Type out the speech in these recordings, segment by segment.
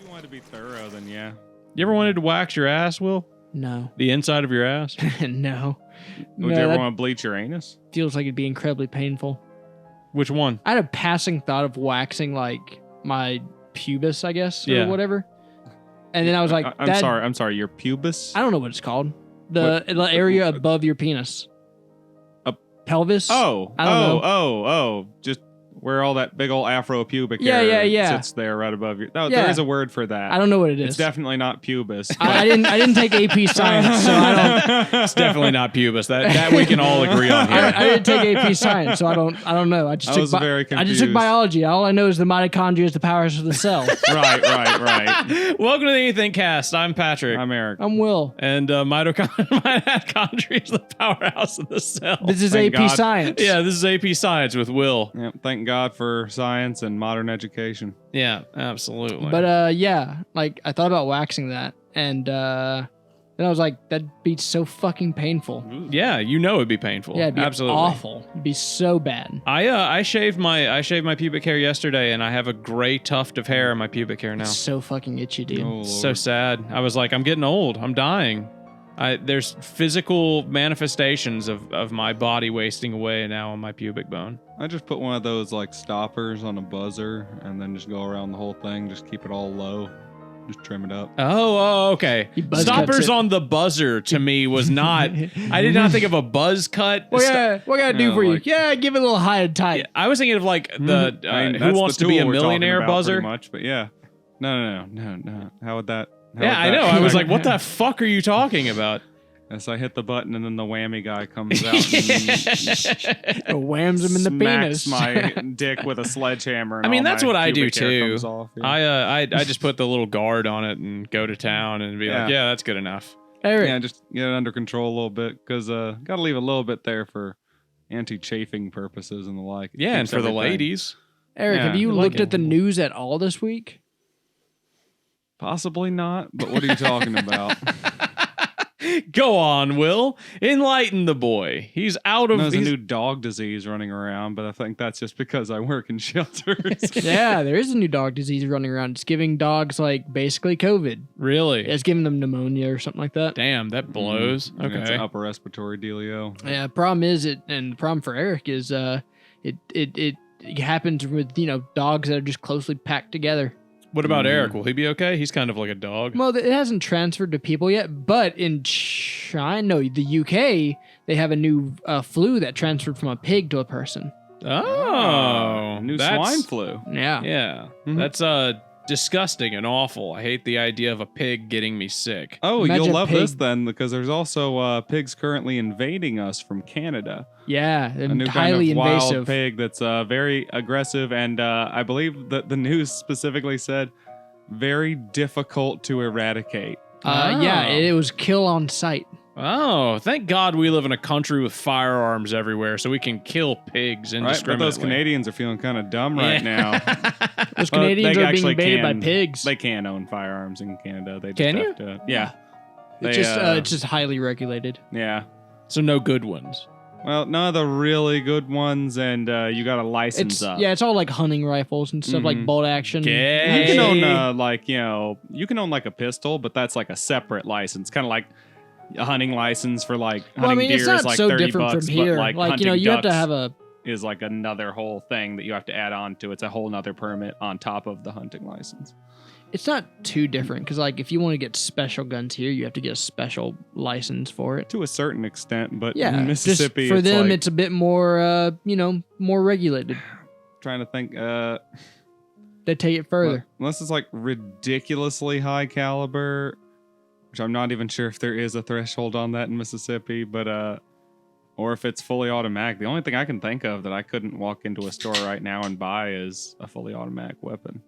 you wanted to be thorough, then yeah. You ever wanted to wax your ass, Will? No. The inside of your ass? No. Would you ever want to bleach your anus? Feels like it'd be incredibly painful. Which one? I had a passing thought of waxing like my pubis, I guess, or whatever. And then I was like, I'm sorry, your pubis? I don't know what it's called. The area above your penis. Pelvis? I don't know. Just where all that big old Afro-pubic hair sits there right above you. No, there is a word for that. I don't know what it is. It's definitely not pubis. I didn't take AP Science, so I don't. It's definitely not pubis. That we can all agree on here. I didn't take AP Science, so I don't know. I was very confused. I just took biology. All I know is the mitochondria is the powerhouse of the cell. Right. Welcome to the AnythingCast. I'm Patrick. I'm Eric. I'm Will. And mitochondria is the powerhouse of the cell. This is AP Science. Yeah, this is AP Science with Will. Yeah, thank God for science and modern education. Yeah, absolutely. But like I thought about waxing that, and then I was like, that'd be so fucking painful. Yeah, it'd be painful. Yeah, it'd be absolutely awful. It'd be so bad. I shaved my pubic hair yesterday, and I have a gray tuft of hair in my pubic hair now. It's so fucking itchy, dude. Oh, so sad. I was like, I'm getting old. I'm dying. There's physical manifestations of my body wasting away now on my pubic bone. I just put one of those like stoppers on a buzzer and then just go around the whole thing. Just keep it all low. Just trim it up. Oh, okay. Stoppers on the buzzer to me was not. I did not think of a buzz cut. What can I do for you? Yeah, give it a little high and tight. Yeah, I was thinking of like the Who Wants to Be a Millionaire buzzer. Pretty much, but yeah. No. How would that? I know. I was like, what the fuck are you talking about? As I hit the button and then the whammy guy comes out and whams him in the penis. Smacks my dick with a sledgehammer. And I mean, that's what I do too. Off, yeah. I just put the little guard on it and go to town and be like, yeah, that's good enough. Eric. Yeah, just get it under control a little bit because got to leave a little bit there for anti-chafing purposes and the like. Yeah, and for the ladies. Eric, have you looked at the news at all this week? Possibly not, but what are you talking about? Go on, Will. Enlighten the boy. He's out of... There's a new dog disease running around, but I think that's just because I work in shelters. Yeah, there is a new dog disease running around. It's giving dogs, like, basically COVID. Really? It's giving them pneumonia or something like that. Damn, that blows. Okay. It's an upper respiratory dealio. Yeah, the problem is, and the problem for Eric is it happens with, dogs that are just closely packed together. What about Eric? Will he be okay? He's kind of like a dog. Well, it hasn't transferred to people yet, but in the UK, they have a new flu that transferred from a pig to a person. Oh. New swine flu. Yeah. Yeah. Mm-hmm. That's disgusting and awful. I hate the idea of a pig getting me sick. Oh, you'll love this then, because there's also pigs currently invading us from Canada. Yeah, a new highly kind of invasive wild pig that's very aggressive, and I believe that the news specifically said very difficult to eradicate. Yeah, it was kill on sight. Oh, thank God we live in a country with firearms everywhere so we can kill pigs indiscriminately. Right, but those Canadians are feeling kind of dumb right now. Those Canadians are being invaded by pigs. They can own firearms in Canada. They just can have to, yeah. It's just highly regulated. Yeah. So no good ones. Well, none of the really good ones, and you got a license up. Yeah, it's all like hunting rifles and stuff, like bolt action. Yeah. You can own you can own like a pistol, but that's like a separate license, kind of like a hunting license for like hunting deer it's not is like so $30, different from here. But like you hunting have to ducks have a is like another whole thing that you have to add on to. It's a whole nother permit on top of the hunting license. It's not too different because, like, if you want to get special guns here, you have to get a special license for it. To a certain extent, but yeah, in Mississippi, just for them, it's a bit more, more regulated. Trying to think. They take it further. Unless it's like ridiculously high caliber, which I'm not even sure if there is a threshold on that in Mississippi, but or if it's fully automatic. The only thing I can think of that I couldn't walk into a store right now and buy is a fully automatic weapon.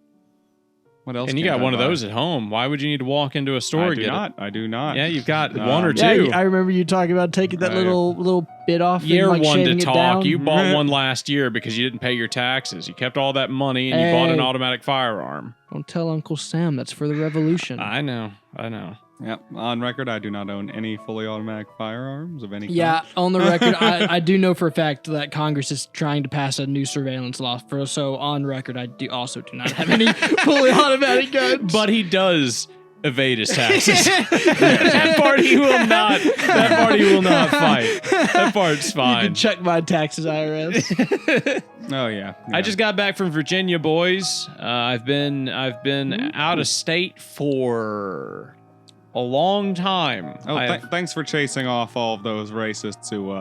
What else? And you got one of those at home. Why would you need to walk into a store? I do not. Yeah, you've got one or two. Yeah, I remember you talking about taking that little bit off. You're and, like, one to shaving it talk. down. You bought one last year because you didn't pay your taxes. You kept all that money and you bought an Hey. automatic firearm. Don't tell Uncle Sam. That's for the revolution. I know. Yep. On record, I do not own any fully automatic firearms of any kind. Yeah, on the record, I do know for a fact that Congress is trying to pass a new surveillance law. So on record, I do not have any fully automatic guns. But he does evade his taxes. That part he will not. That part he will not fight. That part's you fine. can check my taxes, IRS. Oh yeah. I just got back from Virginia, boys. I've been out of state for a long time. Oh, thanks for chasing off all of those racists who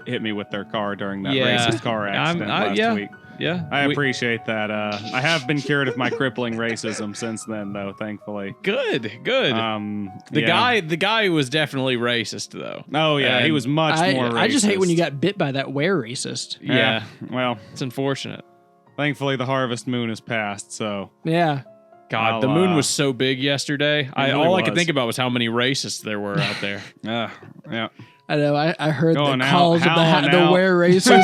hit me with their car during that Yeah. racist car accident last week. Yeah, I appreciate that. I have been cured of my crippling racism since then, though. Thankfully. Good. The guy was definitely racist, though. Oh yeah, he was much more racist. I just hate when you got bit by that were racist. Yeah. Well, It's unfortunate. thankfully the harvest moon has passed, so Yeah. God, the moon was so big yesterday. really All I could was. think about was how many racists there were out there. yeah. I know. I heard Going the out, calls of howling the out. were racist.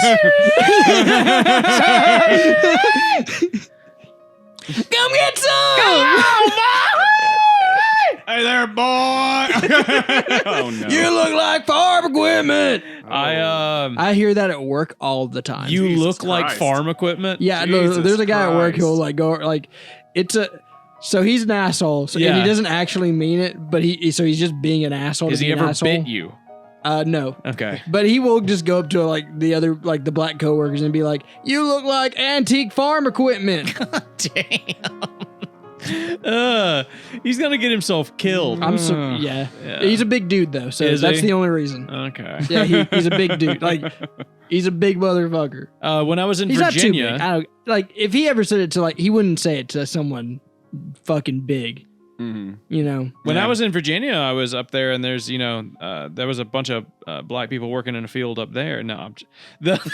Come get some! Hey there, boy! Oh no! You look like farm equipment. I I hear that at work all the time. you Jesus look like Christ. farm equipment. Yeah, no, Jesus there's a guy at work Christ. who'll like go like so he's an asshole. So, and Yeah. he doesn't actually mean it, but he's just being an asshole. Has to he be an ever asshole. bit you? No. Okay. But he will just go up to the black coworkers and be like, "You look like antique farm equipment." Damn. He's gonna get himself killed. Yeah. Yeah. He's a big dude though, so Is that's he? the only reason. Okay. Yeah, he's a big dude. Like he's a big motherfucker. When I was in He's not too big. Virginia, I don't, like if he ever said it to he wouldn't say it to someone fucking big. Mhm. You know. when I was in Virginia, I was up there, and there's there was a bunch of black people working in a field up there. No, Black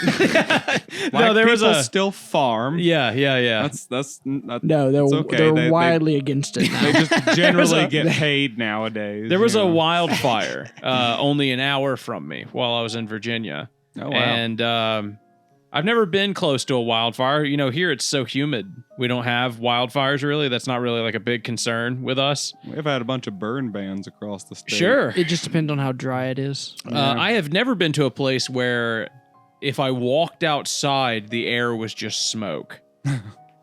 there was people a still farm. yeah. That's No, they're It's okay. they're They- widely against it now. they just generally a- get paid nowadays. There was you a know. wildfire only an hour from me while I was in Virginia. Oh wow. And I've never been close to a wildfire. You know, here it's so humid. We don't have wildfires really. That's not really like a big concern with us. We've had a bunch of burn bans across the state. Sure. It just depends on how dry it is. I have never been to a place where if I walked outside, the air was just smoke.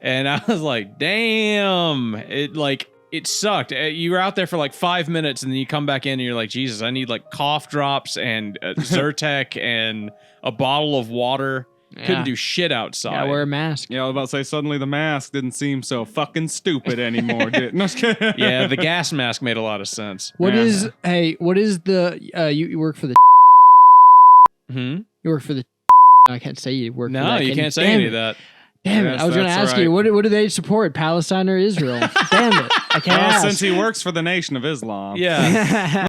And I was like, damn. It sucked. You were out there for like 5 minutes and then you come back in and you're like, Jesus, I need like cough drops and Zyrtec and a bottle of water. Couldn't do shit outside. Yeah, wear a mask. Yeah, I was about to say suddenly the mask didn't seem so fucking stupid anymore, did it? No, just kidding. Yeah, the gas mask made a lot of sense. What Yeah. is the you work for the Hmm? you work for the I can't say you work for No, that. you can't say Damn any it. of that. Damn it. Yes, I was going to that's ask you, right. what do they support, Palestine or Israel? Damn it. I can't Well, ask. since he works for the Nation of Islam. Yeah.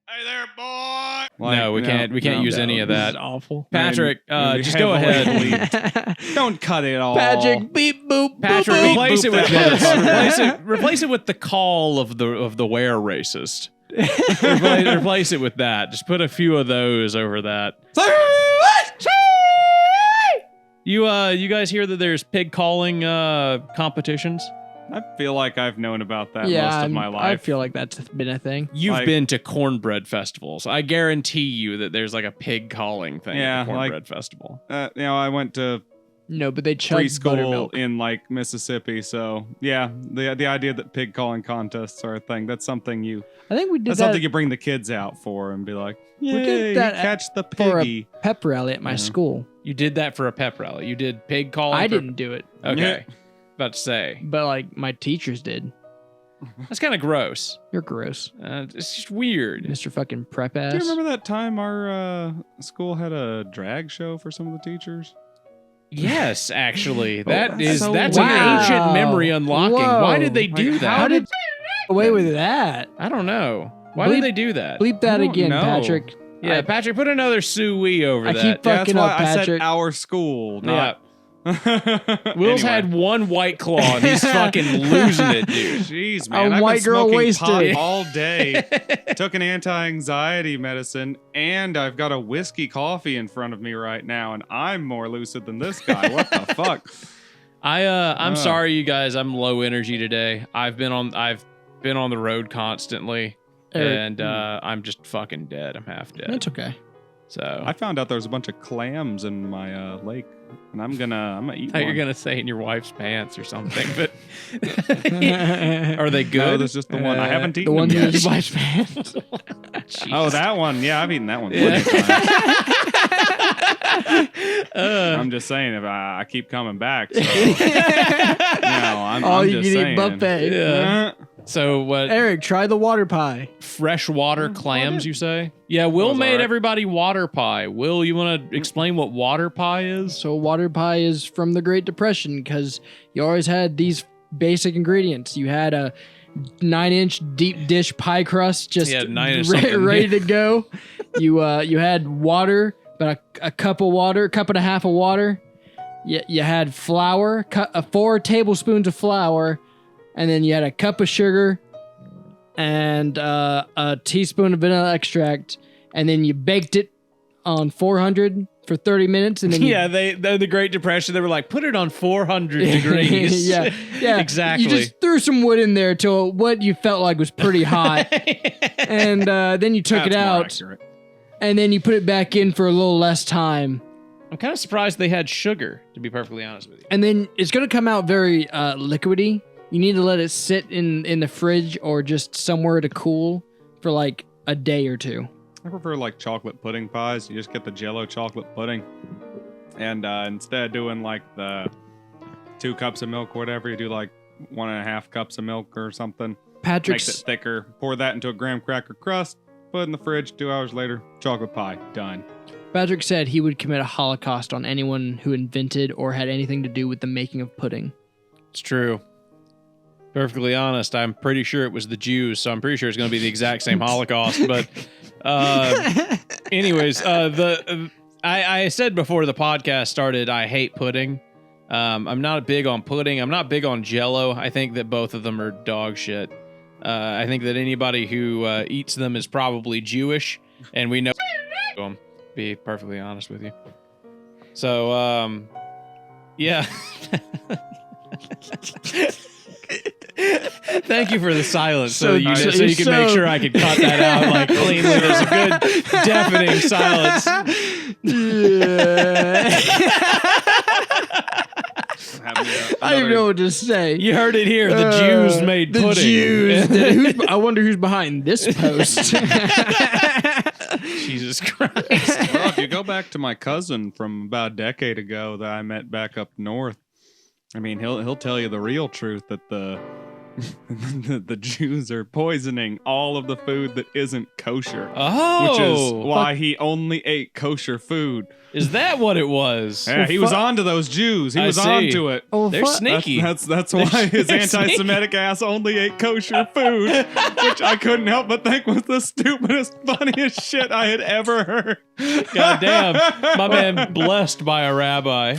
Hey there, boy. No, we can't use any of This that. is awful. Patrick, And just go heavily ahead. Don't cut it all. Patrick, beep boop. Patrick, boop, boop. replace it boop with that this. Replace it with the call of the where racist. replace it with that. Just put a few of those over that. You guys hear that there's pig calling competitions? I feel like I've known about that Yeah, most of my I life. feel like that's been a thing. You've Like- been to cornbread festivals. I guarantee you that there's like a pig calling thing Yeah, at the like- cornbread festival. I went to No, but they chug preschool buttermilk. in like Mississippi, so yeah, the idea that pig calling contests are a thing. That's something you. I think we did That's that something you bring the kids out for and be like, did "Yay, that you catch the for a piggy." pep rally at my Yeah. school. You did that for a pep rally. You did pig calling. I for- didn't do it, Okay. About to say. but like my teachers did. That's kind of gross. You're gross, It's just weird. Mr. Fucking prep ass. Do you remember that time our school had a drag show for some of the teachers? Yes, actually. that's That's so an Wow. ancient memory unlocking. Whoa. Why did they do Like, that? How did away with that? I don't know. Why Bleep- did they do that? Bleep that I don't again, know. Patrick. Yeah, Patrick, put another sui over I that. keep Yeah, that's fucking why up, I said Patrick. our school, Yeah. not Will's had one White Claw and he's fucking losing it, dude. Jeez, man. A I've white been girl smoking wasted. pot all day. Took an anti-anxiety medicine, and I've got a whiskey coffee in front of me right now, and I'm more lucid than this guy. What the fuck? I'm sorry, you guys. I'm low energy today. I've been on the road constantly, and I'm just fucking dead. I'm half dead. That's okay. So I found out there was a bunch of clams in my lake, and I'm gonna eat thought one. you're gonna say in your wife's pants or something, but are they good? No, there's just the one. I haven't The eaten one them in yet. his wife's pants. Oh, that one. Yeah, I've eaten that one plenty of times. I'm just saying, if I keep coming back, so, I'm All I'm you just can saying. eat buffet. Yeah. So what? Eric, try the water pie. Freshwater clams, you say? Yeah, Will was made alright. everybody water pie. Will, you want to explain what water pie is? So water pie is from the Great Depression because you always had these basic ingredients. You had a 9-inch deep dish pie crust just Yeah, 9-inch something. ready to go. You had water, about a cup of water, cup and a half of water. You had flour, 4 tablespoons of flour, and then you had a cup of sugar and a teaspoon of vanilla extract, and then you baked it on 400 for 30 minutes, and then they're the Great Depression. They were like, put it on 400 degrees. yeah, Exactly. You just threw some wood in there till what you felt like was pretty hot, and then you took That's it more out, accurate. and then you put it back in for a little less time, I'm kind of surprised they had sugar, to be perfectly honest with you. and then it's gonna come out very liquidy. You need to let it sit in the fridge or just somewhere to cool for like a day or two. I prefer like chocolate pudding pies. You just get the Jello chocolate pudding, and instead of doing like the 2 cups of milk or whatever, you do like 1.5 cups of milk or something. Makes Patrick's it thicker. Pour that into a graham cracker crust. Put it in the fridge. 2 hours later, chocolate pie done. Patrick said he would commit a holocaust on anyone who invented or had anything to do with the making of pudding. It's true. Perfectly honest, I'm pretty sure it was the Jews, so I'm pretty sure it's going to be the exact same Holocaust. But anyways, I said before the podcast started, I hate pudding. I'm not big on pudding. I'm not big on Jello. I think that both of them are dog shit. I think that anybody who eats them is probably Jewish, and we know them, be perfectly honest with you. So, yeah. Thank you for the silence, so you can make sure I could cut that out like cleanly. There's a good deafening silence. I don't even know what to say. You heard it here. The Jews made the pudding. Jews. I wonder who's behind this post. Jesus Christ. Well, if you go back to my cousin from about a decade ago that I met back up north, I mean, he'll tell you the real truth that the Jews are poisoning all of the food that isn't kosher. Oh, Which is why he only ate kosher food. Is that what it was? Yeah, he was on to those Jews. He I was see. on to it. Oh, They're fuck. sneaky. That's why his They're anti-Semitic ass only ate kosher food, which I couldn't help but think was the stupidest, funniest shit I had ever heard. God damn, my man blessed by a rabbi.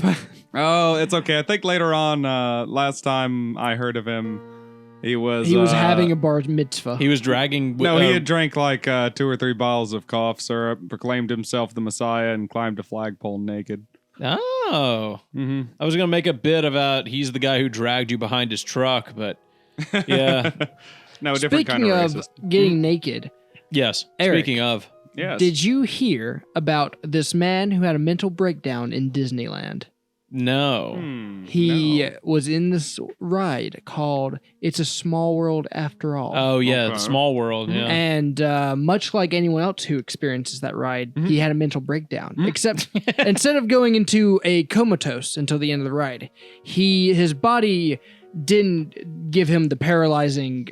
Oh, it's okay. I think later on, last time I heard of him, he was having a bar mitzvah. He was dragging. No, he had drank like 2 or 3 bottles of cough syrup, proclaimed himself the Messiah, and climbed a flagpole naked. Oh, Mm-hmm. I was gonna make a bit about he's the guy who dragged you behind his truck, but yeah. No, different kind Speaking of of racist. getting naked, Yes. Eric. Speaking of, Yes. did you hear about this man who had a mental breakdown in Disneyland? no. He No. was in this ride called It's a Small World After All. Oh yeah, Okay. the small world. Yeah. And much like anyone else who experiences that ride, Mm-hmm. he had a mental breakdown. Except instead of going into a comatose until the end of the ride, his body didn't give him the paralyzing,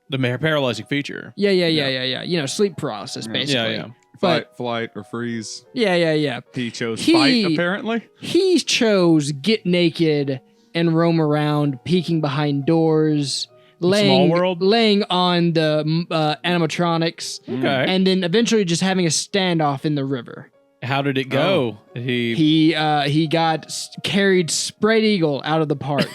The paralyzing feature. yeah. Sleep paralysis, basically. Yeah. But Flight, or freeze. yeah. He chose He- fight, apparently. He chose get naked and roam around, peeking behind doors, Small World? laying on the animatronics, Okay. and then eventually just having a standoff in the river. How did it go? He got carried spread eagle out of the park.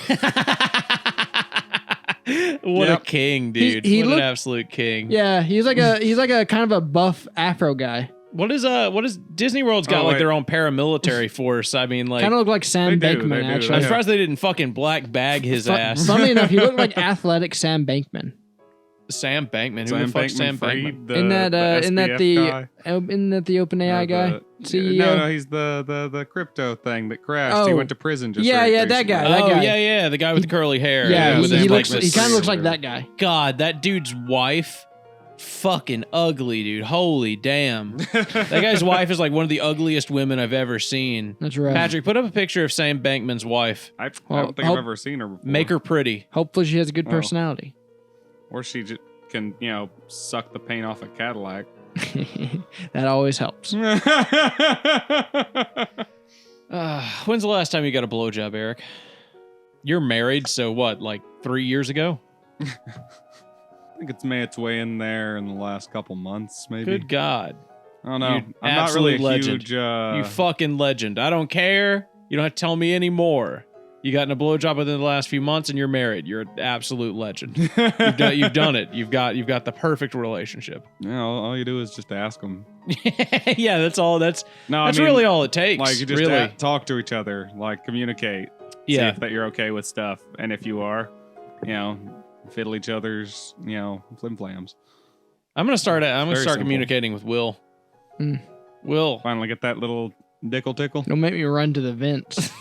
What a king, dude! He what looked, an absolute king. Yeah, he's like a kind of a buff Afro guy. What is Disney World's got like their own paramilitary force? I mean, like kind of look like Sam Bankman. Actually, I'm surprised they didn't fucking black bag his ass. Funny enough, he looked like athletic Sam Bankman. Sam Bankman. Who the fuck's Sam Bankman? Isn't that the OpenAI guy? CEO? No, he's the crypto thing that crashed. He went to prison just that guy. Yeah, the guy with the curly hair. Yeah, he kind of looks like that guy. God, that dude's wife, fucking ugly, dude. Holy damn. That guy's wife is like one of the ugliest women I've ever seen. That's right. Patrick, put up a picture of Sam Bankman's wife. I don't think I've ever seen her before. Make her pretty. Hopefully she has a good personality. Or she just can, suck the paint off a Cadillac. That always helps. When's the last time you got a blowjob, Eric? You're married, so what, like 3 years ago? I think it's made its way in there in the last couple months, maybe. Good God. I don't know. You I'm not really a legend. huge... You fucking legend. I don't care. You don't have to tell me anymore. You got in a blowjob within the last few months and you're married. You're an absolute legend. You've done it. You've got the perfect relationship. Yeah, all you do is just ask them. Yeah, that's all. That's really all it takes. Like, you just really talk to each other, like communicate. See if that you're okay with stuff. And if you are, fiddle each other's, flim flams. I'm gonna start communicating with Will. Will finally get that little dickle tickle. Don't make me run to the vents.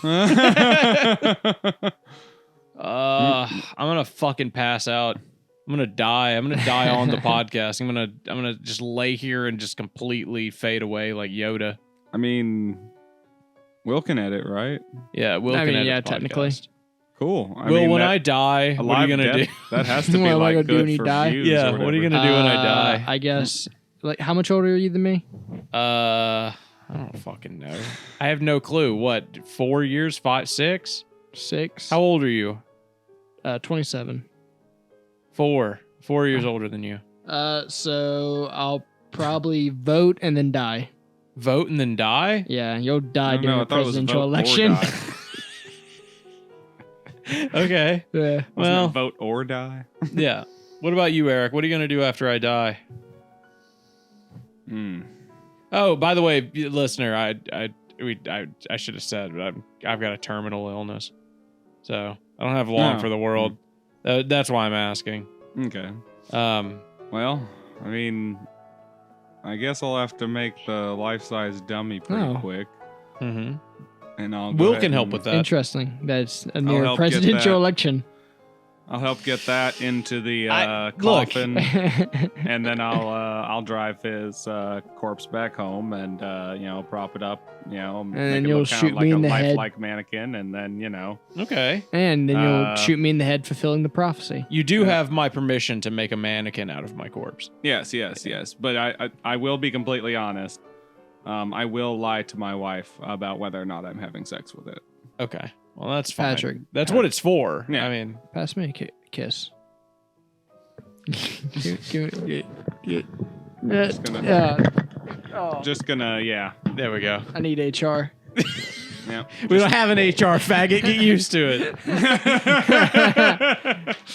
I'm gonna fucking pass out. I'm gonna die. I'm gonna die on the podcast. I'm gonna just lay here and just completely fade away like Yoda. I mean, Will can edit, right? Yeah, Will can edit. Yeah, technically. Cool. When I die, what are you gonna do? That has to be like good for views. Yeah, what are you gonna do when I die? I guess. Like, how much older are you than me? I don't fucking know. I have no clue. What? 4 years? 5, 6? 6. How old are you? 27. 4 years older than you. So I'll probably vote and then die. Vote and then die? Yeah, you'll die during the presidential election. Okay. Yeah. Well, vote or die. Yeah. What about you, Eric? What are you gonna do after I die? Oh, by the way, listener, I should have said, but I've got a terminal illness, so I don't have long for the world. That's why I'm asking. Okay. Well, I mean, I guess I'll have to make the life-size dummy pretty quick. Mm-hmm. And Will can help with that. Interesting. That's a near presidential election. I'll help get that into the coffin, and then I'll drive his corpse back home, and prop it up, and then you'll shoot me in the head like mannequin, and then Okay. And then you'll shoot me in the head, fulfilling the prophecy. You do have my permission to make a mannequin out of my corpse. Yes. But I will be completely honest. I will lie to my wife about whether or not I'm having sex with it. Okay. Well, that's fine. Patrick. That's what it's for. Yeah. I mean, pass me a kiss. Just gonna, yeah. There we go. I need HR. Yeah. We don't have an HR, faggot. Get used to it.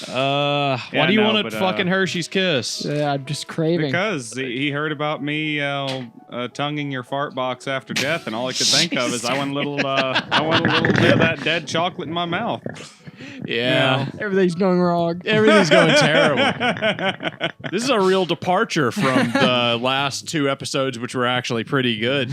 Why do you want a fucking Hershey's Kiss? I'm just craving. Because he heard about me tonguing your fart box after death, and all I could think of is I want a little bit of that dead chocolate in my mouth. Yeah. Everything's going wrong. Everything's going terrible. This is a real departure from the last 2 episodes, which were actually pretty good.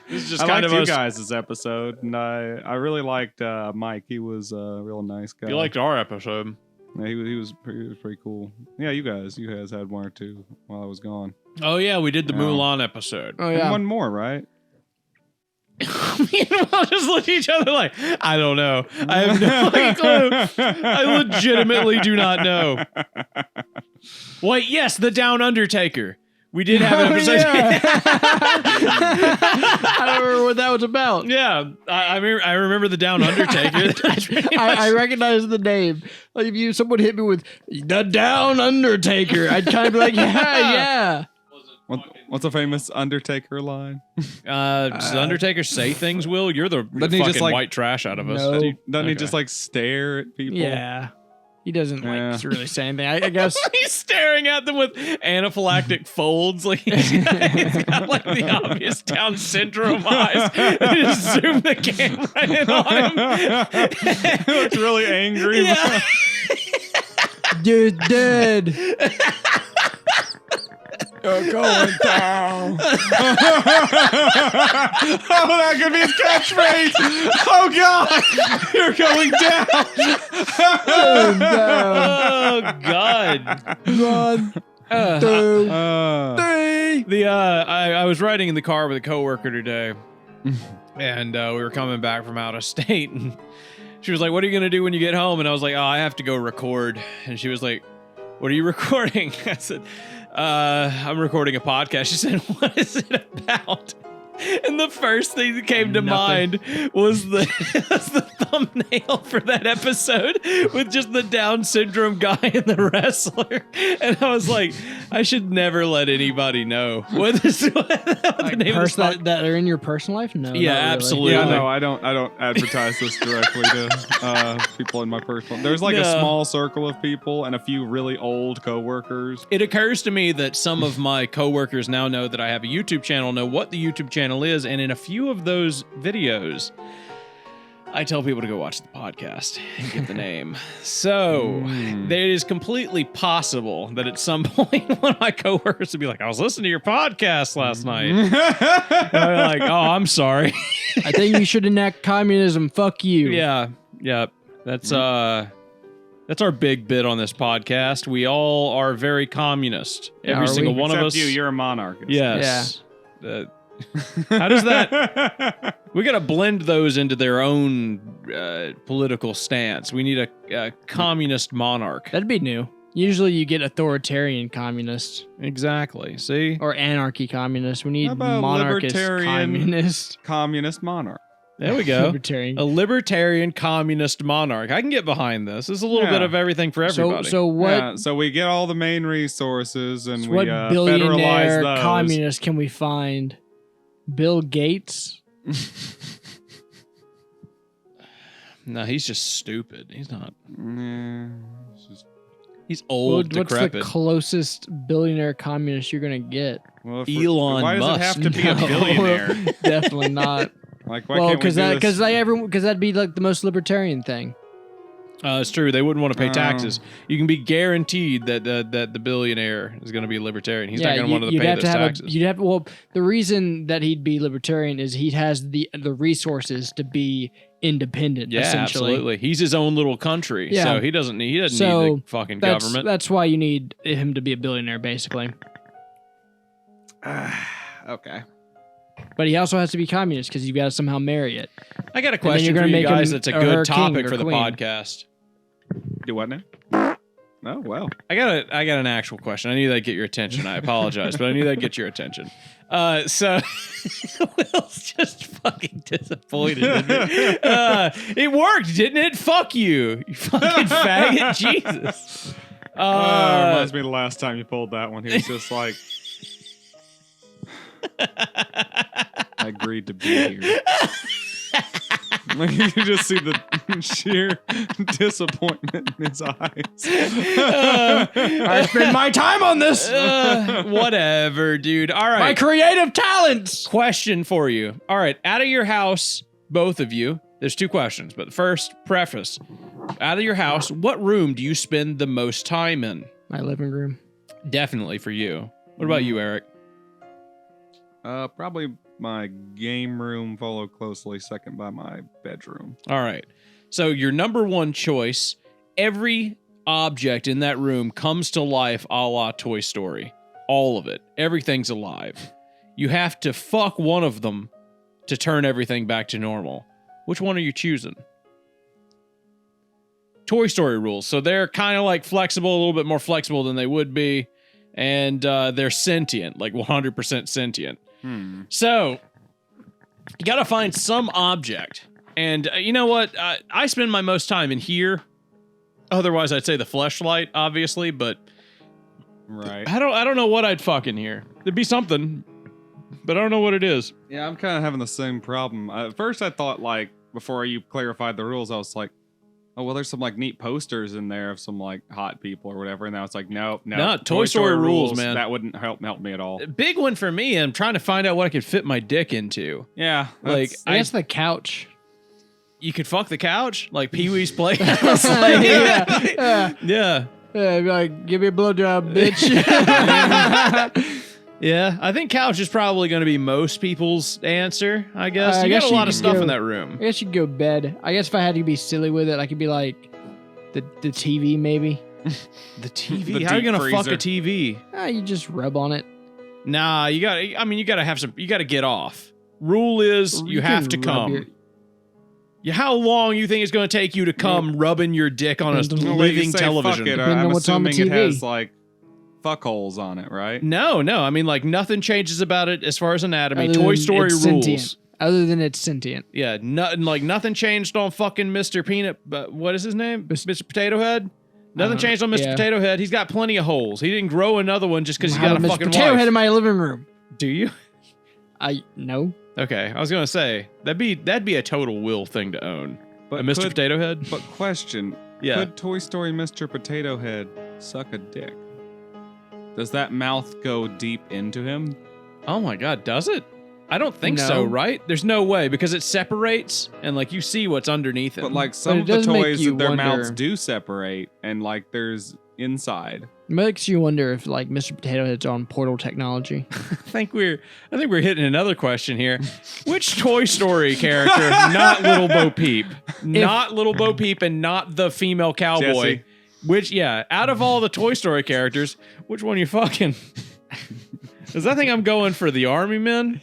This is just I kind liked of you guys' episode, and I really liked Mike. He was a real nice guy. You liked our episode. Yeah, he was pretty cool. Yeah, you guys had 1 or 2 while I was gone. Oh yeah, we did the Mulan episode. Oh yeah, and 1 more, right? We'll just look at each other like, I don't know. I have no clue. I legitimately do not know. Wait, yes, the Down Undertaker. We did have an episode. Yeah. I don't remember what that was about. Yeah, I remember the Down Undertaker. I recognize the name. Like if someone hit me with the Down Undertaker, I'd kind of be like, yeah. Was it fucking What's a famous Undertaker line? Does the Undertaker say things, Will? You're the Doesn't he fucking just, like- white trash out of us. No. Doesn't he Okay. just like stare at people? Yeah. He doesn't Yeah. like really say anything. I guess. He's staring at them with anaphylactic folds. Like he's got like the obvious Down syndrome eyes. They just zoom the camera in on him. He looks really angry. Yeah. Dude, dead. You're going down. Oh, that could be his catchphrase. Oh God, you're going down. Oh God. One, Uh, two, three. I was riding in the car with a coworker today, and we were coming back from out of state, and she was like, "What are you gonna do when you get home?" And I was like, "Oh, I have to go record." And she was like, "What are you recording?" I said, "I'm recording a podcast." She said, "What is it about?" And the first thing that came to mind was the thumbnail for that episode with just the Down syndrome guy and the wrestler. And I was like, I should never let anybody know what the name of this podcast. That are in your personal life? No. Yeah, not really. absolutely. Yeah, no, I don't advertise this directly to people in my personal. There's like a No. small circle of people and a few really old coworkers. It occurs to me that some of my coworkers now know that I have a YouTube channel, know what the YouTube channel is, and in a few of those videos, I tell people to go watch the podcast and get the name. So it is completely possible that at some point one of my coworkers would be like, "I was listening to your podcast last night." And I'm like, "Oh, I'm sorry." I think you should enact communism. Fuck you. Yeah. That's our big bit on this podcast. We all are very communist. Yeah, Every are single we? one of Except us. you're a monarchist. Yes. How does that? We got to blend those into their own political stance. We need a communist monarch. That'd be new. Usually you get authoritarian communist Exactly. See? or anarchy communist. We How need about monarchist libertarian- communist. Communist monarch. There we go. Libertarian. A libertarian communist monarch. I can get behind this. This is a little Yeah. bit of everything for everybody. So what? Yeah, so we get all the main resources and so we what federalize billionaire those. communist can we find? Bill Gates. No, he's just stupid. He's not. It's just- He's old, What's the decrepit. closest billionaire communist you're gonna get? well, Elon why does Musk. it have to be a No. billionaire? Definitely not. Like, why Well, can't we do this? because that'd be like the most libertarian thing. It's true. They wouldn't want to pay Oh. taxes. You can be guaranteed that the billionaire is going to be a libertarian. He's not going to want to you'd pay have those to have taxes. you'd have well, the reason that he'd be libertarian is he has the resources to be independent. Yeah, essentially. absolutely. He's his own little country, Yeah. so he doesn't need the fucking That's government. that's why you need him to be a billionaire, basically. Okay. But he also has to be communist because you've got to somehow marry it. I got a then question you're for gonna you make guys. him That's a or her good king topic or for the queen. podcast. Do what now? Oh, well. I got an actual question. I knew that'd get your attention. I apologize, but I knew that'd get your attention. So Will's just fucking disappointed in me. It worked, didn't it? Fuck you, you fucking faggot. Jesus. Reminds me of the last time you pulled that one. He was just like, I agreed to be here. Like, you can just see the sheer disappointment in his eyes. I spend my time on this. Whatever, dude. All right. My creative talents. Question for you. All right, out of your house, both of you. There's two questions, but first, preface. Out of your house, what room do you spend the most time in? My living room. Definitely for you. What about you, Eric? Probably my game room, followed closely second by my bedroom. All right. So your number one choice, every object in that room comes to life a la Toy Story. All of it. Everything's alive. You have to fuck one of them to turn everything back to normal. Which one are you choosing? Toy Story rules. So they're kind of like flexible, a little bit more flexible than they would be. And they're sentient, like 100% sentient. So you got to find some object. And you know what? I spend my most time in here. Otherwise, I'd say the fleshlight, obviously. But Right. I don't know what I'd fuck in here. There'd be something, but I don't know what it is. Yeah, I'm kind of having the same problem. At first, I thought, like, before you clarified the rules, I was like, oh, well, there's some, like, neat posters in there of some, like, hot people or whatever. And now it's like, no. No, Toy Story rules, man. That wouldn't help me at all. A big one for me, I'm trying to find out what I could fit my dick into. Yeah. Like, I guess the couch. You could fuck the couch? Like Pee-wee's Playhouse? Like, yeah. Yeah, be like, give me a blowjob, bitch. Yeah, I think couch is probably going to be most people's answer, I guess. I You guess got a you lot of could stuff go- in that room. I guess you could go bed. I guess if I had to be silly with it, I could be like the TV maybe. The TV? The How are you deep going to fuck a freezer. TV? You just rub on it. Nah, you got to get off. Rule is you have to can rub come. your- How long you think it's going to take you to come rubbing your dick on a Depends on- Well, wait, you living say television? Fuck it, Depending I'm on what's on the assuming it TV. has, like, fuck holes on it, right? No. I mean, like, nothing changes about it as far as anatomy. Other Toy than Story it's rules. sentient. Other than it's sentient. Yeah, nothing changed on fucking Mr. Peanut. What is his name? Mr. Potato Head. Nothing changed on Mr. yeah. Potato Head. He's got plenty of holes. He didn't grow another one just because he I got have a Mr. fucking potato wife. head in my living room. Do you? No. Okay, I was gonna say that'd be a total Will thing to own. But A Mr. could- Potato Head. But question, Yeah. could Toy Story Mr. Potato Head suck a dick? Does that mouth go deep into him? Oh my God, does it? I don't think No. so. Right? There's no way because it separates and like you see what's underneath it. But like some it of the does make toys, you their wonder- mouths do separate, and like there's inside. It makes you wonder if like Mr. Potato Head's on portal technology. I think we're hitting another question here. Which Toy Story character, not Little Bo Peep, not Little Bo Peep, and not the female cowboy? Jesse. Which, yeah, out of all the Toy Story characters, which one you fucking? Because I think I'm going for the Army Men.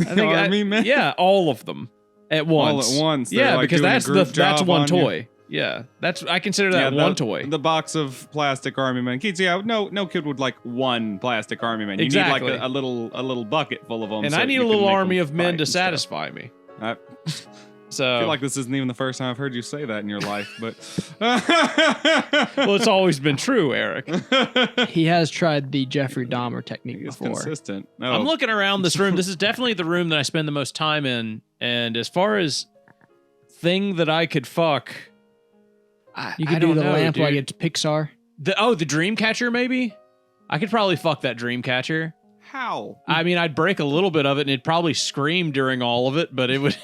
I think Army Men? Yeah, all of them at once. All at once. They're, Yeah, like, because doing a that's group that's job one on you. toy. Yeah, I consider that Yeah, one toy. The box of plastic Army Men. Kids, yeah, no kid would like one plastic Army Man. You Exactly. need like a little bucket full of them. And so I need you a can little make army them of men fight to and stuff. satisfy me. I So feel like this isn't even the first time I've heard you say that in your life, but well, it's always been true, Eric. He has tried the Jeffrey Dahmer technique It's before. consistent. No, I'm looking around this room. This is definitely the room that I spend the most time in. And as far as thing that I could fuck, You I could do don't the know, lamp like dude. it's Pixar. the Dreamcatcher maybe. I could probably fuck that Dreamcatcher. how? I mean, I'd break a little bit of it, and it'd probably scream during all of it, but it would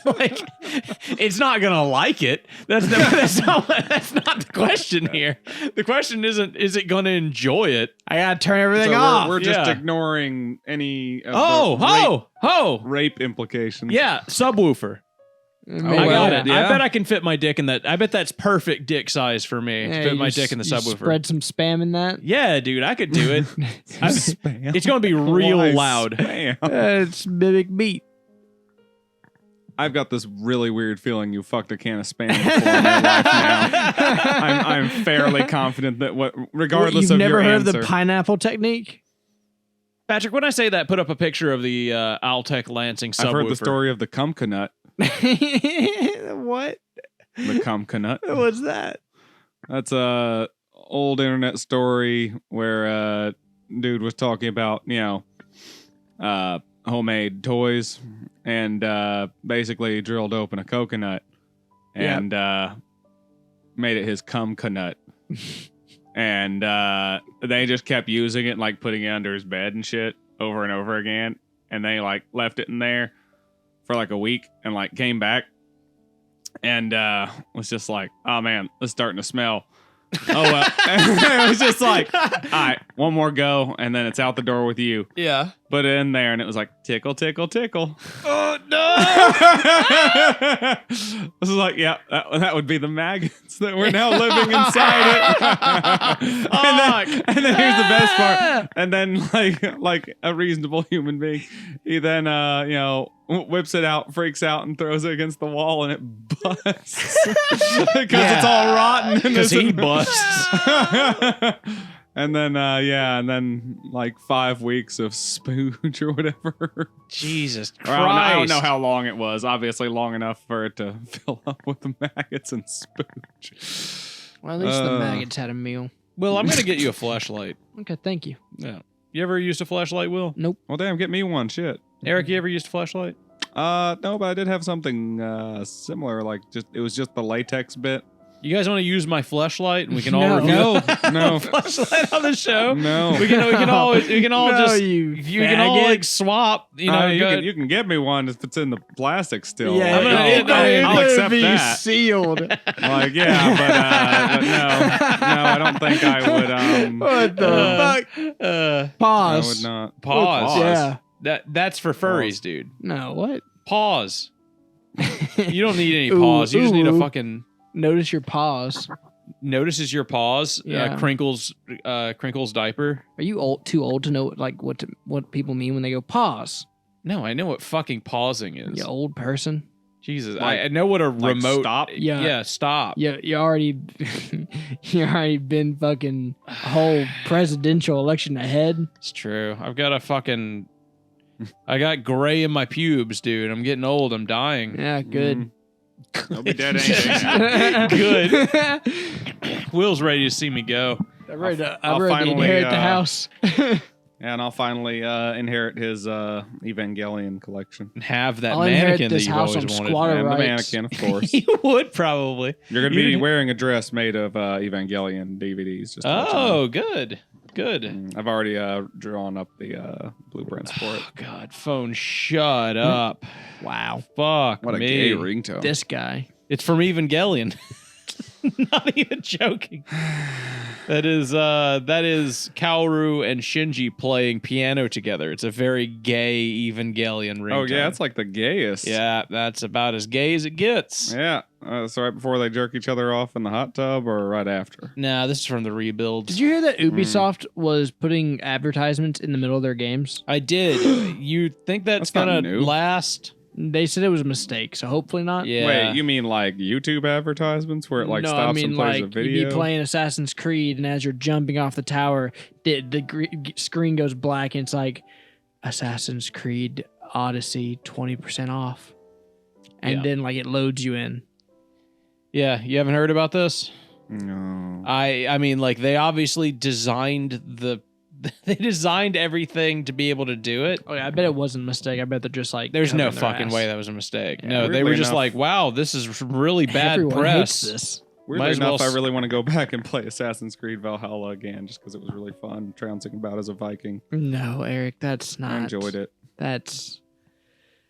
like it's not gonna like it. That's not the question here. The question isn't is it gonna enjoy it. I gotta turn everything So off. we're just yeah. ignoring any of Oh, rape implications. yeah, subwoofer. Maybe I got that. it. I yeah. bet I can fit my dick in that. I bet that's perfect dick size for me Yeah, to fit you my just- dick in the you subwoofer. Spread some spam in that. Yeah, dude, I could do it. Spam. It's gonna be real Why loud. spam? It's mimic meat. I've got this really weird feeling you fucked a can of spam before in your life now. I'm fairly confident that regardless You've of never your heard answer, of the pineapple technique? Patrick, when I say that, put up a picture of the Altec Lansing subwoofer. I've heard the story of the Cumcanut. What? The Cumcanut. What's that? That's a old internet story where a dude was talking about, homemade toys and basically drilled open a coconut and made it his Cumcanut. And they just kept using it and like putting it under his bed and shit over and over again. And they like left it in there for like a week and like came back and was just like, oh man, it's starting to smell. Oh well. It was just like, all right, one more go and then it's out the door with you. Yeah. Put it in there and it was like tickle, tickle, tickle. Oh no! This is like, yeah, that would be the maggots that were now living inside it. and then here's the best part. And then like a reasonable human being, he then whips it out, freaks out, and throws it against the wall, and it busts because it's all rotten. Because he busts. And then and then like 5 weeks of spooge or whatever. Jesus Or Christ! I don't know how long it was. Obviously, long enough for it to fill up with the maggots and spooge. Well, at least the Uh. maggots had a meal. Will, I'm gonna get you a flashlight. Okay, thank you. Yeah. You ever used a flashlight, Will? Nope. Well, damn, get me one. Shit. Eric, you ever used a flashlight? No, but I did have something similar. Like it was just the latex bit. You guys want to use my flashlight and we can all review No. flashlight on the show? No. We can all No, just you can all faggot. like swap. You know, you can get me one if it's in the plastic still. Yeah, Like, I'll accept that. sealed. Like, yeah, but no, I don't think I would. What the fuck? I Pause. would not. Pause. Yeah. That's for furries, Pause. dude. No, what? Pause. You don't need any Ooh, pause. You just need a ooh. fucking Notice your pause. notices your pause. Yeah. Crinkles diaper. Are you too old to know what people mean when they go pause? No, I know what fucking pausing is. You old person. Jesus, Like- I know what a like remote. stop? Yeah, stop. You already you already been fucking a whole presidential election ahead. It's true. I got gray in my pubes, dude. I'm getting old. I'm dying. Yeah, good. Mm. I'll be dead anything. Good. Will's ready to see me go. I'm ready to I'll finally, inherit the house. And I'll finally inherit his Evangelion collection. And have that I'll inherit mannequin that this you've house always on wanted. squatter And the rights. mannequin, of course. You would probably. You're going to be You'd- wearing a dress made of Evangelion DVDs. Just to let you know. Oh, good. Good. I've already drawn up the blueprints for it. Oh, God. Phone, shut up. Wow, Fuck What a me. gay ringtone. this guy. It's from Evangelion. Not even joking. That is Kaoru and Shinji playing piano together. It's a very gay Evangelion ringtone. Oh, yeah, it's like the gayest. Yeah, that's about as gay as it gets. Yeah. So right before they jerk each other off in the hot tub or right after? Nah, this is from the rebuilds. Did you hear that Ubisoft was putting advertisements in the middle of their games? I did. You think that's That's not gonna new. last? They said it was a mistake, so hopefully not. Yeah. Wait, you mean like YouTube advertisements where it like no, stops I mean and plays like a video? you'd be playing Assassin's Creed, and as you're jumping off the tower, the screen goes black, and it's like Assassin's Creed Odyssey 20% off, and Yeah. then like it loads you in. Yeah, you haven't heard about this? No. I mean, like they obviously designed they designed everything to be able to do it. Oh yeah, I bet it wasn't a mistake. I bet they're just like There's no covering their fucking ass. way that was a mistake. Yeah, no, they weirdly were just enough- like, wow, this is really bad Everyone press. hates this. Weirdly might as well enough, s- I really want to go back and play Assassin's Creed Valhalla again just because it was really fun, trouncing about as a Viking. No, Eric, that's not. I enjoyed it. That's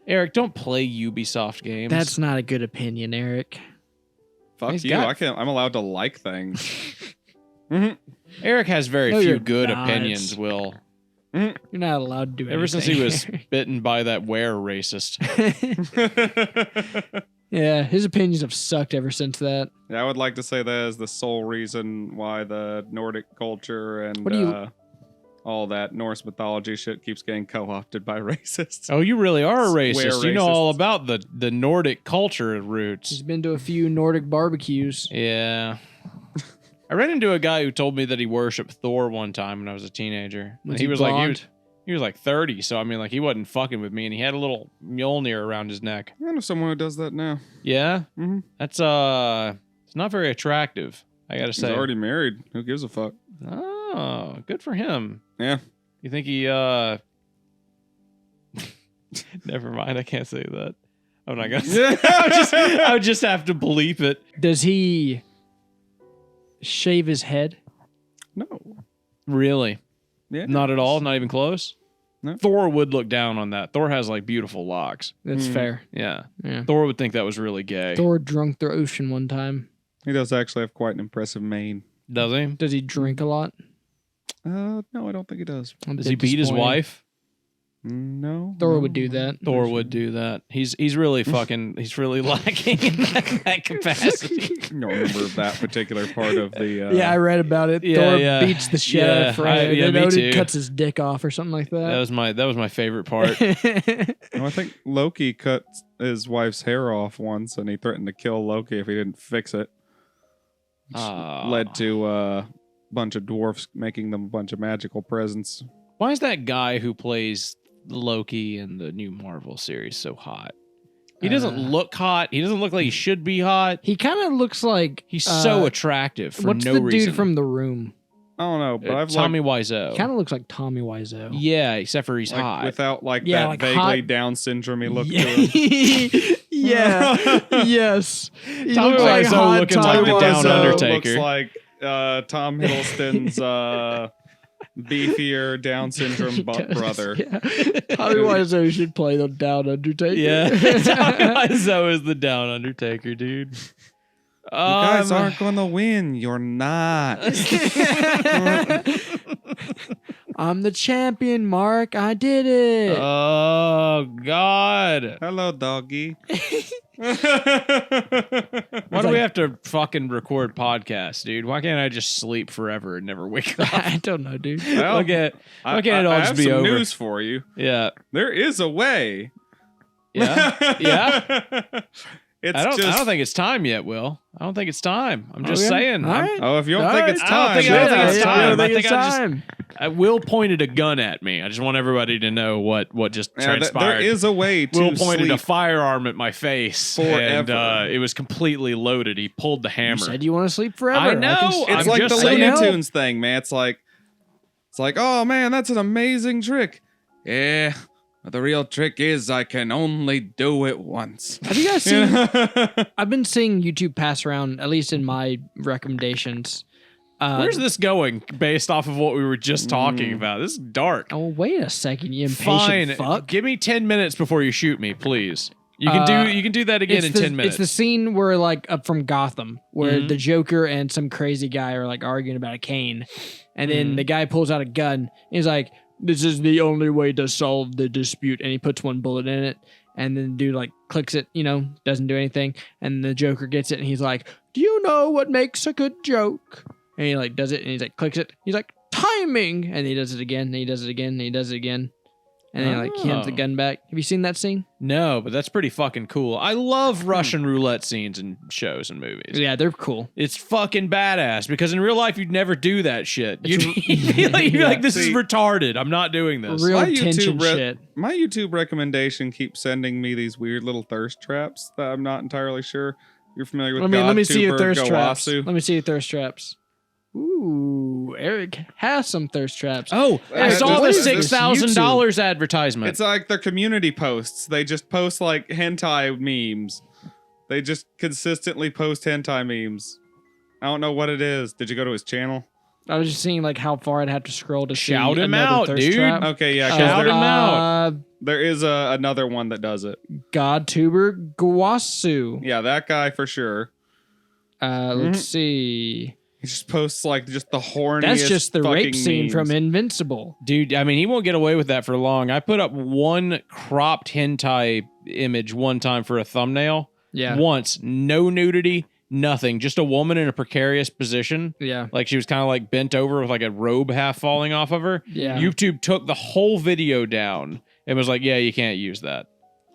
Eric, don't play Ubisoft games. that's not a good opinion, Eric. Fuck He's you. got- I'm allowed to like things. Eric has very No, few you're good not. opinions, Will. You're not allowed to do Ever since he was anything. bitten by that were racist. Yeah, his opinions have sucked ever since that. Yeah, I would like to say that is the sole reason why the Nordic culture and What do you- all that Norse mythology shit keeps getting co-opted by racists. Oh, you really are a Swear racist. You know all racists. about the Nordic culture He's roots. been to a few Nordic barbecues. Yeah. I ran into a guy who told me that he worshipped Thor one time when I was a teenager. Was And he was like blonde? he was like 30, so I mean like he wasn't fucking with me, and he had a little Mjolnir around his neck. I know someone who does that now. Yeah? Mhm. That's it's not very attractive, I gotta He's say. already married. Who gives a fuck? Oh, good for him. Yeah. You think he never mind, I can't say that. I'm not gonna say I would just have to bleep it. Does he shave his head? No. Really? Yeah. Not at all? Not even close? No. Thor would look down on that. Thor has like beautiful locks. That's Hmm. fair. Yeah. Yeah. Thor would think that was really gay. Thor drunk the ocean one time. He does actually have quite an impressive mane. Does he? Does he drink a lot? No, I don't think he does. I'm a Does bit he beat his disappointed. wife? No. Thor no. would do that. Thor would do that. He's really fucking he's really lacking in that capacity. I don't remember that particular part of the. Yeah, I read about it. yeah, Thor yeah. beats the shit out Yeah, of Freya. yeah, Then me Odin too. cuts his dick off or something like That was my favorite part. that. Well, I think Loki cut his wife's hair off once, and he threatened to kill Loki if he didn't fix it. Which Ah. led to a bunch of dwarfs making them a bunch of magical presents. Why is that guy who plays Loki in the new Marvel series so hot? He doesn't look hot. He doesn't look like he should be hot. He kind of looks like He's so attractive for what's no the reason. dude from The Room? I don't know, but I've Tommy Wiseau. Kind of looks like Tommy Wiseau. Yeah, except for he's like hot. without like Yeah, that like vaguely hot- Down syndrome-y look to Yeah. him. Yeah. Yes. He Tommy looks like Wiseau hot looking Tommy like the Down Wiseau. Undertaker. Looks like Tom Hiddleston's beefier Down syndrome He does, brother. Yeah. Tommy Wiseau should play the Down Undertaker. Yeah, Tommy Wiseau is the Down Undertaker, dude. You guys aren't going to win. You're not. I'm the champion, Mark. I did it. Oh God! Hello, doggy. Why do we have to fucking record podcasts, dude? Why can't I just sleep forever and never wake up? I don't know, dude. Well, Why can't it all I just have be some over? news for you. Yeah, There is a way. yeah, yeah. It's I don't just. think it's time yet, Will. I don't think it's time. I'm just Okay. saying. All right. Oh, if you don't All think right. it's I don't time, think- I don't think it's Yeah, time. I I don't think think it's I just- time. Will pointed a gun at me. I just want everybody to know what just Yeah, transpired. there is a way to Will pointed a sleep. firearm at my face, Forever. and it was completely loaded. He pulled the You hammer. said you want to sleep forever. I know. can- It's I'm like just the saying. Looney Tunes thing, man. It's like, oh man, that's an amazing trick. Yeah, but the real trick is I can only do it once. Have you guys seen? I've been seeing YouTube pass around, at least in my recommendations. Where's this going based off of what we were just talking about? This is dark. Oh, wait a second, you impatient Fine. fuck. Give me 10 minutes before you shoot me, please. You can do that again in 10 minutes. It's the scene where, like, up from Gotham, where Mhm. the Joker and some crazy guy are, like, arguing about a cane. And then Mhm. the guy pulls out a gun. He's like, this is the only way to solve the dispute. And he puts one bullet in it. And then the dude, like, clicks it, doesn't do anything. And the Joker gets it, and he's like, do you know what makes a good joke? And he, like, does it, and he's like, clicks it. He's like, timing! And he does it again, and he does it again, and he does it again. And then, like, he hands the Oh. gun back. Have you seen that scene? No, but that's pretty fucking cool. I love Russian roulette scenes in shows and movies. Yeah, they're cool. It's fucking badass because in real life you'd never do that shit. It's You'd be like, yeah. this is See- retarded. I'm not doing this. Real My tension YouTube shit. My YouTube recommendation keeps sending me these weird little thirst traps that I'm not entirely sure you're familiar with. Let me see your GodTuber thirst traps. Gowasu. Let me see your thirst traps. Ooh, Eric has some thirst traps. Oh, I Eric, saw what the is this $6,000 advertisement. It's like their community posts. They just post like hentai memes. They just consistently post hentai memes. I don't know what it is. Did you go to his channel? I was just seeing like how far I'd have to scroll to Shout see him another out, thirst dude. trap. Okay, yeah, 'cause Shout there, him out. there is another one that does it. GodTuber Gwasu. Yeah, that guy for sure. Let's see. He just posts like just the horniest. That's just the rape fucking scene memes. from Invincible. Dude, I mean, he won't get away with that for long. I put up one cropped hentai image one time for a thumbnail. Yeah. Once. No nudity, nothing. Just a woman in a precarious position. Yeah. Like she was kind of like bent over with like a robe half falling off of her. Yeah. YouTube took the whole video down and was like, yeah, you can't use that.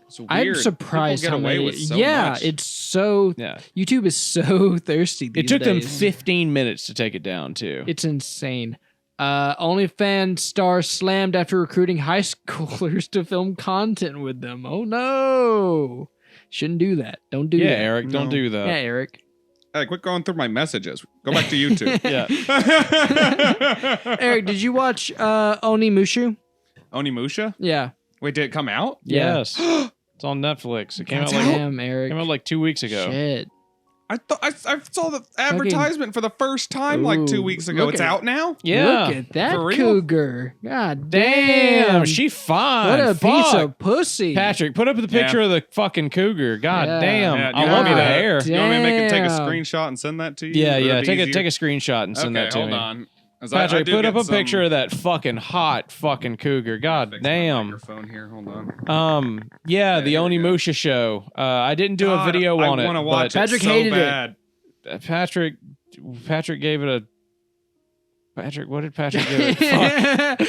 It's I'm weird. surprised People how get away many. with so yeah, much. it's so. Yeah. YouTube is so thirsty. It These took them days. 15 minutes to take it down, too. It's insane. OnlyFans star slammed after recruiting high schoolers to film content with them. Oh no! Shouldn't do that. Don't do yeah, that. Eric, don't No. do that. Yeah, Eric. Hey, quit going through my messages. Go back to YouTube. Yeah. Eric, did you watch Onimusha? Onimusha? Yeah. Wait, did it come out? Yeah. Yes. It's on Netflix. It came out Damn, Eric. like 2 weeks ago. Shit. I thought I saw the advertisement for the first time like 2 Ooh, week ago. look It's at- out now? Yeah. Look at that For real? cougar. God Damn, damn. she fine. What a piece Fuck. of pussy. Patrick, put up the picture of the fucking cougar. God Yeah. damn. Yeah, do I you love want me the to- hair. You want me to make it take a Damn. screenshot and send that to you? Yeah, Would yeah. that be Take easier? a screenshot and send Okay, that to hold me. on. 'Cause I Patrick, do put get up a some- picture of that fucking hot fucking cougar. God Fix my damn. microphone here. Hold on. Yeah, Yeah, the here we go. Onimusha show. I didn't do a God, video on it. I want to watch but it Patrick so hated it. bad. Patrick gave it a. Patrick, what did Patrick give it?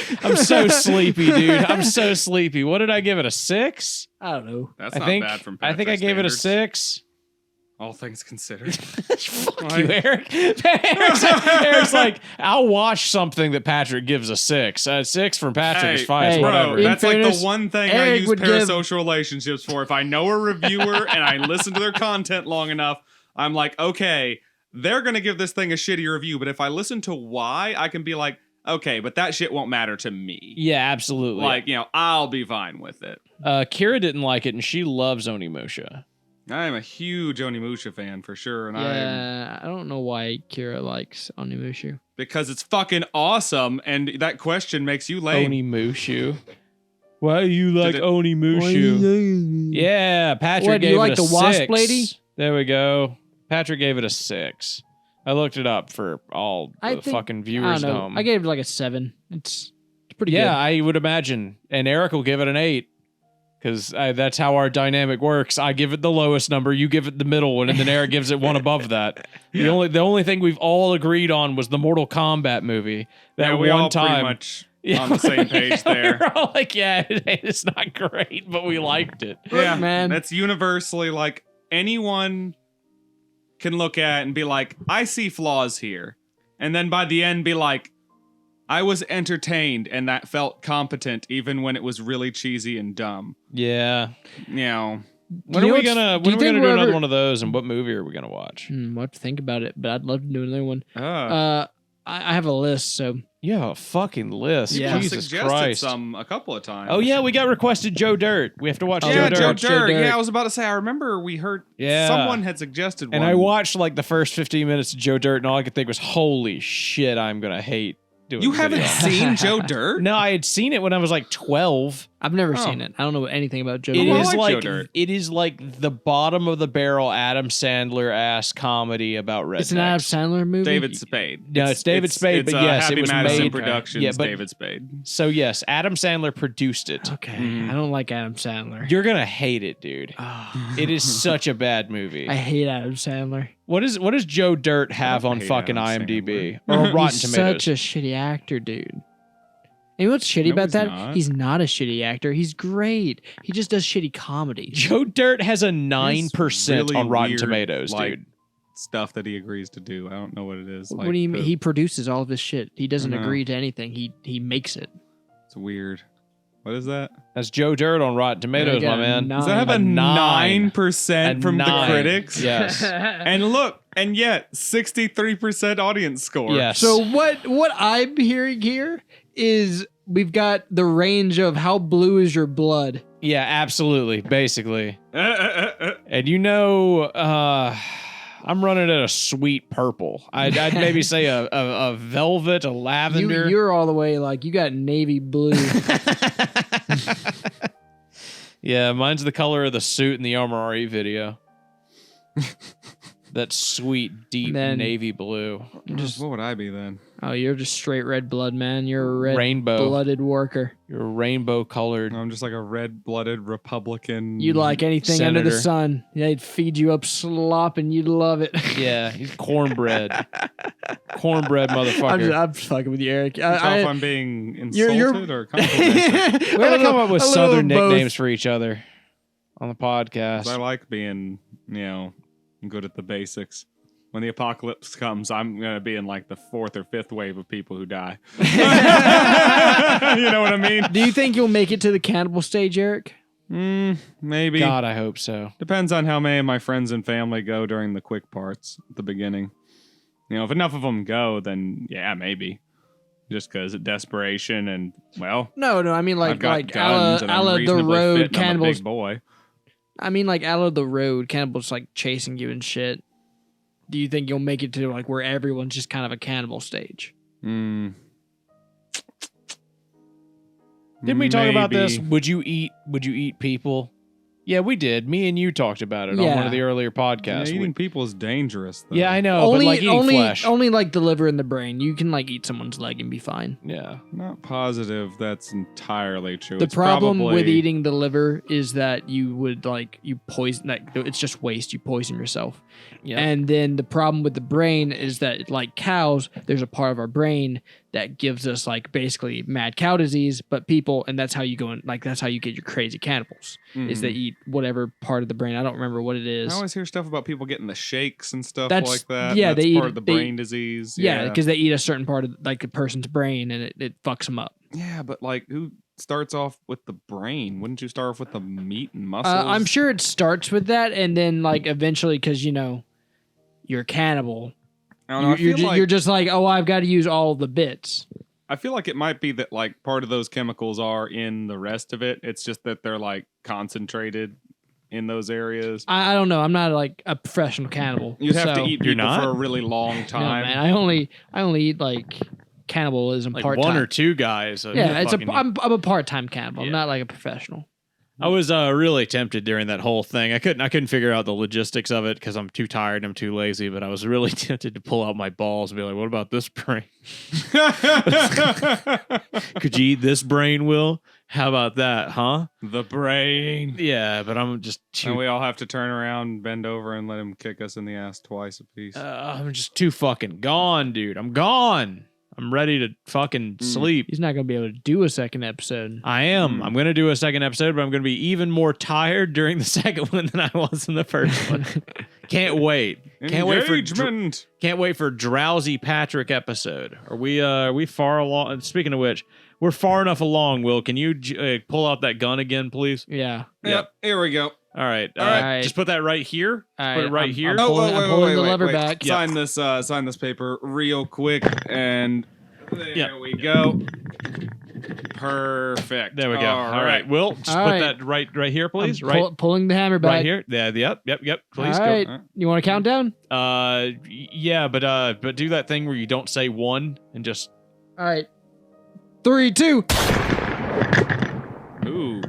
Fuck. I'm so sleepy, dude. I'm so sleepy. What did I give it? A 6? I don't know. That's I not think. bad from I think I Patrick's gave it a standards. 6. All things considered. Fuck Why? you, Eric. Eric's like, I'll watch something that Patrick gives a 6. A 6 from Patrick is Hey, fine. It's hey, Bro, whatever. in that's like fairness, the one thing I Eric use would give- parasocial relationships for. If I know a reviewer and I listen to their content long enough, I'm like, okay, they're going to give this thing a shitty review. But if I listen to why, I can be like, okay, but that shit won't matter to me. Yeah, absolutely. Like, I'll be fine with it. Kira didn't like it, and she loves Onimusha. I am a huge Onimusha fan for sure. And I don't know why Kira likes Onimusha. because it's fucking awesome. And that question makes you lame. Onimusha. Why do you like Onimusha? Yeah, Patrick What, do gave you like it a the wasp 6. lady? There we go. Patrick gave it a 6. I looked it up for all the fucking I viewers don't at know. home. I gave it like a 7. It's pretty yeah, good. I would imagine. And Eric will give it an 8. Because that's how our dynamic works. I give it the lowest number, you give it the middle one, and then Eric gives it one above that. The only thing we've all agreed on was the Mortal Kombat movie. That we one all time, pretty much on the same page there. We're all like, yeah, it's not great, but we liked it. Yeah, man. That's universally like anyone can look at and be like, I see flaws here. And then by the end be like, I was entertained and that felt competent even when it was really cheesy and dumb. Yeah. When When are we gonna do another ever... one of those, and what movie are we gonna watch? We'll have to think about it, but I'd love to do another one. I have a list, so You have a fucking list. Yeah. People Jesus suggested Christ. some a couple of times. Oh yeah, we got requested Joe Dirt. We have to watch Yeah, Joe Joe Dirt. Dirt. Yeah, I was about to say, I remember we heard someone had suggested one. And I watched like the first 15 minutes of Joe Dirt, and all I could think was, holy shit, I'm gonna hate doing You haven't video. seen Joe Dirt? No, I had seen it when I was like 12. I've never seen it. I don't know anything about Joe. It Dirt. is Joe like Dirt. it is like the bottom of the barrel Adam Sandler ass comedy about rednecks. It's an Adam Sandler movie. David Spade. No, it's David Spade, but yes, Happy it was Madison made. Productions. Yeah, but- David Spade. So yes, Adam Sandler produced it. Okay, I don't like Adam Sandler. You're gonna hate it, dude. Oh, It is such a bad movie. I hate Adam Sandler. What does Joe Dirt have don't on hate fucking Adam IMDb Sandler. or Rotten He's Tomatoes? such a shitty actor, dude. You know what's shitty No, about he's that? not. He's not a shitty actor. He's great. He just does shitty comedies. Joe Dirt has a 9% really on Rotten weird, Tomatoes, like, dude. Stuff that he agrees to do. I don't know what it is. What do you mean? He produces all of his shit. He doesn't I know. agree to anything. He makes it. It's weird. What is that? That's Joe Dirt on Rotten Tomatoes, got my a man. nine. Does that have a 9% from the 9. critics? Yes. And look, and yet 63% audience score. Yes. So what I'm hearing here is we've got the range of how blue is your blood. Yeah, absolutely. Basically. Uh, And I'm running at a sweet purple. I'd maybe say a velvet, a lavender. You're all the way like you got navy blue. Yeah, mine's the color of the suit in the Armor RE video. That sweet, deep Then- navy blue. what would I be then? Oh, you're just straight red blood, man. You're a red Rainbow. blooded worker. You're rainbow colored. I'm just like a red-blooded Republican. You'd like anything under the Senator. sun. They'd feed you up slop and you'd love it. Yeah, he's cornbread. Cornbread motherfucker. I'm fucking with you, Eric. You can tell if I'm being insulted you're- or complimented. We gotta come up with a little southern of both. nicknames for each other on the 'Cause podcast. I like being, good at the basics. When the apocalypse comes, I'm gonna be in like the 4th or 5th wave of people who die. You know what I mean? Do you think you'll make it to the cannibal stage, Eric? Maybe. God, I hope so. Depends on how many of my friends and family go during the quick parts at the beginning. If enough of them go, then yeah, maybe. Just because of desperation and, well, No, I mean I've like got guns and I'm the reasonably road fit and I'm a cannibals. big boy. I mean like out of the road cannibals like chasing you and shit. Do you think you'll make it to like where everyone's just kind of a cannibal stage? Didn't we talk about this? Would you eat people? Yeah, we did. Me and you talked about it on Yeah. one of the earlier Yeah, podcasts. eating people is dangerous, though. Yeah, I know, but like eating flesh. only like the liver and the brain. You can like eat someone's leg and be fine. Yeah. Not positive that's entirely true. The It's problem with probably- eating the liver is that you would you poison, like it's just waste. You poison yourself. Yeah. And then the problem with the brain is that like cows, there's a part of our brain that gives us like basically mad cow disease, but people, and that's how you go in, like that's how you get your crazy cannibals is they eat whatever part of the brain. I don't remember what it is. I always hear stuff about people getting the shakes and stuff That's- like that. yeah, That's they part eat- of the they- brain disease. Yeah, because they eat a certain part of like a person's brain and it fucks them up. Yeah, but like who starts off with the brain? Wouldn't you start off with the meat and muscles? I'm sure it starts with that, and then like eventually, because you're a cannibal, I don't know. I feel like You're just like, oh, I've got to use all the bits. I feel like it might be that like part of those chemicals are in the rest of it. It's just that they're like concentrated in those areas. I don't know. I'm not like a professional cannibal. You'd have to so- eat You're people not? for a really long No, time. man. I only eat like cannibalism Like part time. one or two guys. So Yeah, you're fucking- I'm a part time cannibal. I'm Yeah. not like a professional. I was really tempted during that whole thing. I couldn't figure out the logistics of it because I'm too tired. I'm too lazy. But I was really tempted to pull out my balls and be like, "What about this brain? Could you eat this brain, Will? How about that, huh?" The brain. Yeah, but I'm just And too. we all have to turn around, bend over, and let him kick us in the ass twice apiece. I'm just too fucking gone, dude. I'm gone. I'm ready to fucking sleep. He's not gonna be able to do a second episode. I am. I'm going to do a second episode, but I'm going to be even more tired during the second one than I was in the first one. Can't wait. Can't wait for Engagement. Can't wait for drowsy Patrick episode. Are we far along? Speaking of which, we're far enough along. Will, can you pull out that gun again, please? Yeah. Yep. Here we go. All right. All right. Just put that right here. All Put it right I'm- here. I'm pulling, I'm pulling the lever back. Sign this paper real quick, and there Yeah. we go. Perfect. There we go. All right. Will, just All put right. that right here, please. I'm Right. pulling the hammer back. Right here. Yeah. Yep. Please All right. go. You want to count down? Yeah, but do that thing where you don't say one and just All right. 3, 2. Ooh.